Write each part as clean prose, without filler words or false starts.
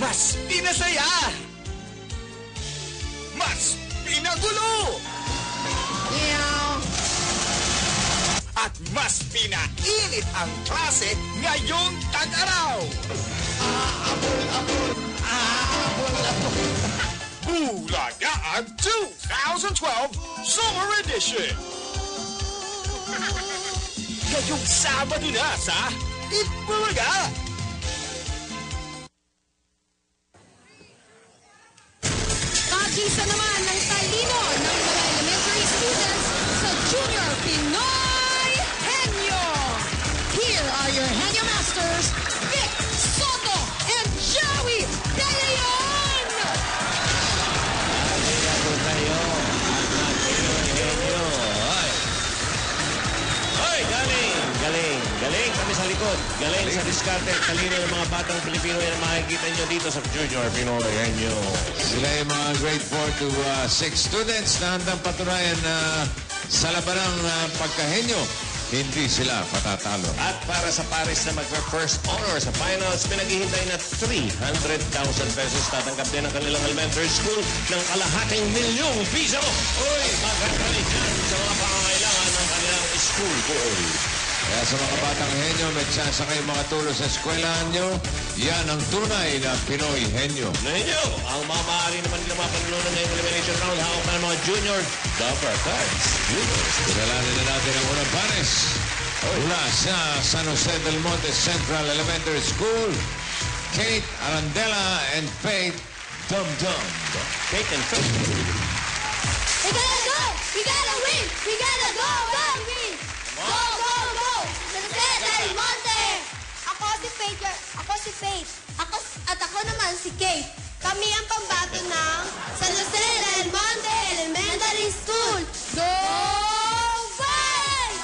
Mas pinasaya! Mas pinagulo! At mas pinainit ang klase ngayong tag-araw! Bulagaan 2012 Summer Edition! Ngayong Sabado na sa Itbulaga! Pag-isa naman ng talino ng mga elementary students sa Junior Pinoy Henyo. Here are your Henyo Masters, Vic Soto and Joey De Leon. Arigato tayo, ang Pinoy Henyo. Hoy, galing kami sa likod. Galing sa diskarte. Talino ng mga batang Pilipino yan makikita nyo dito sa Junior Pinoy Henyo. Sila yung mga grade 4 to 6 students na handang patunayan na sa labanang pagkahenyo, hindi sila patatalo. At para sa Paris na mag-first honor sa finals, pinaghihintay na 300,000 pesos. Tatanggap din ang kanilang elementary school ng kalahating milyong piso. Uy, magkakalit yan sa mga pangangailangan ng kanilang school boys. Kaya sa mga batang henyo, may chance kayo makatulong sa eskwelahan nyo. Yan ang tunay na Pinoy Henyo. Henyo, ang mga maaari naman nila mapanunan ngayong elimination round, hawak na ng mga junior Dapper Cards. Kilalanin na natin ang unang pares. Mula sa San Jose del Monte Central Elementary School, Kate Arandela and Faith Dum-Dum. Kate and Faith. We gotta go! We gotta win! We gotta go! Win! Go, go, go! San Jose del Monte! Ako si Faith. At ako naman si Kate. Kami ang pambato ng San Jose del Monte Elementary School. Go, Faith!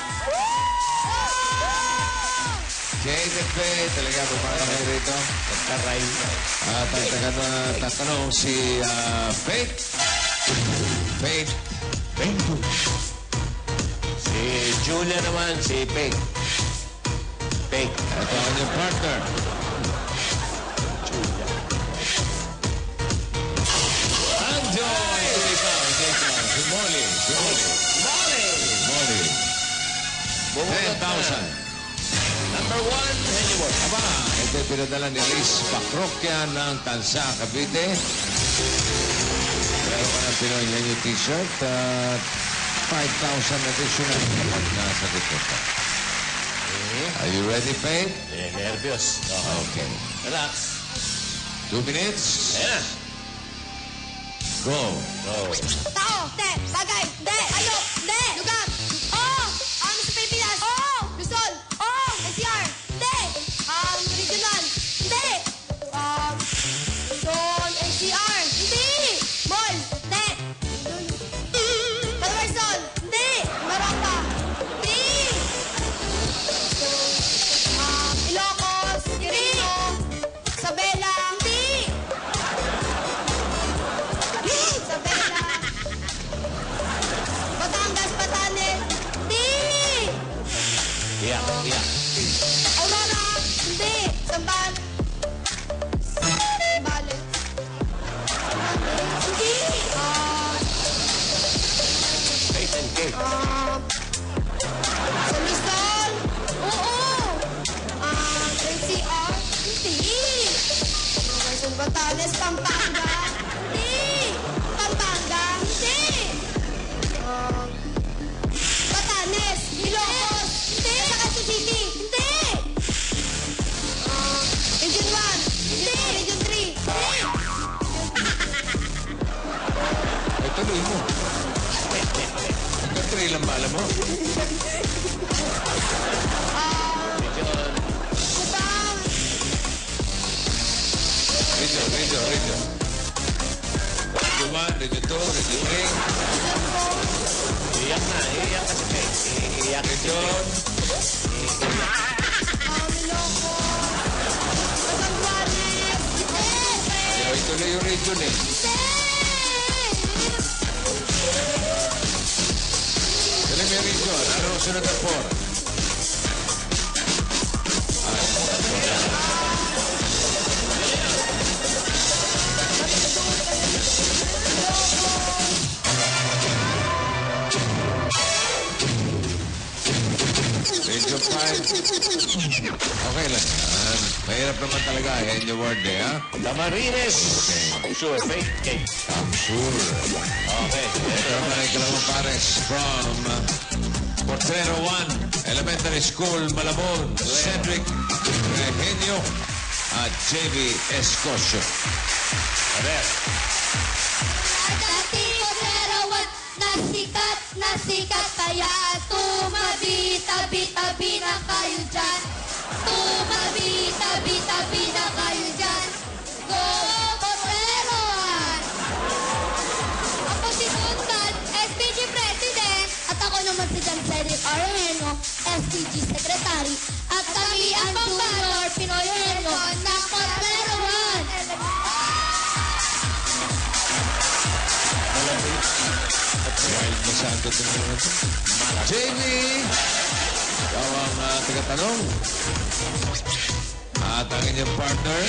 Kate and Faith, talaga pumunta kayo rito. Nagkaray. At ang tatanong si Faith. Faith. Si Julia naman, si Peg. Ito ang inyong partner. Julia. Anjoy! Hindi ikaw. Si Molly. Molly. 10,000. Number 1, Henry Ward. Aba, ito pinadala ni Liz Pacroquia ng Tansa, Cavite. Meron ka ng Pinoy Henyo t-shirt at 5,000 additional kapag nasagot mo pa. Are you ready, Faith? Nervyos. Okay. Relax. 2 minutes. Ayan. Go. Tao, te, bagay, de, ayok, de, lugar, sa Pilipinas, Luzon, NCR, de, regional, de, Luzon, NCR, hindi, mall, de, Calabarzon, hindi, Marapa, hindi, Ilocos, Quirino, Isabela, hindi, Isabela, Batangas, Batanes, hindi, Iyak. Aurora, hindi, Samban, Bales, hindi, Faith and Kate. Sa Luzon, oo, NCR, hindi, Quezon, Batanes, Pampanga, hindi, Pampanga, hindi, Batanes, Ilocos, hindi, Quezon City, hindi, Region 1, hindi, Region 3, hindi, Ay, tuloy mo. Hanggang 3 lang bala mo. Kubang, Radio. Radio 1, Radio 2, Radio 3. Iyak na. Iyak na si Faith. Iyak si Region. Miloko, Catanduanes, hindi, Ayaw, ituloy yung region eh. Dali may region. Ano ang sunod na 4? Okay lang yan. Mahirap naman talaga. Henyo word eh, ha? Camarines. Sure, fake cake. I'm sure. Okay. Ito naman ay kalawang pares from Portero 1, Elementary School, Malabon, Cedric Regenio at JV Escocio. Ader. Dati ko larawan, nasikat, kaya tumabi, tabi na kayo dyan. Tumabi, tabi na kayo dyan. Go, Portero! Ako si Duncan, SPG President. At ako naman si John Cedric Areno, SPG Secretary. At kami ang Junior Pinoy Hero ng Portero 1. Wild masyado ito naman ito. JV! Ikaw ang tagatanong. At ang inyong partner.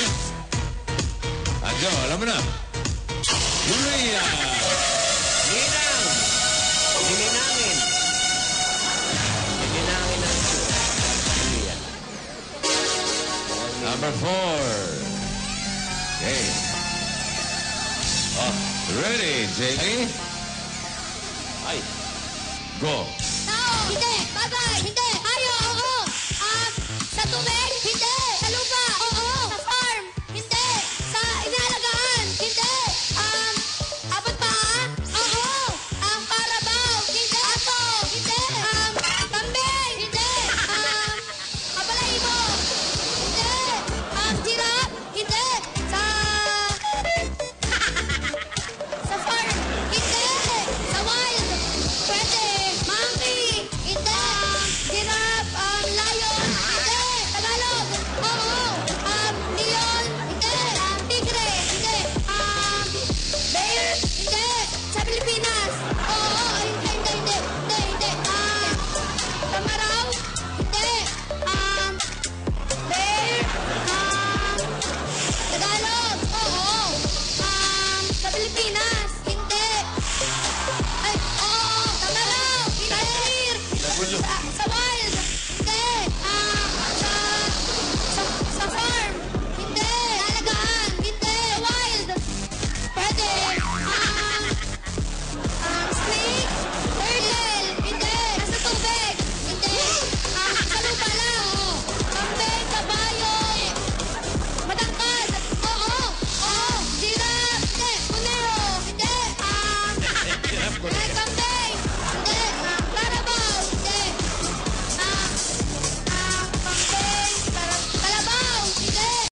Adjo, alam mo na. Yuria! Ninang. Nininangin. Nininangin ang Julia. Number 4. Okay. Oh, ready, JV? Ay. Go. Tao, hindi. Bagay, hindi. Hayo, ako. Sa tubig, hindi. Sa lupa,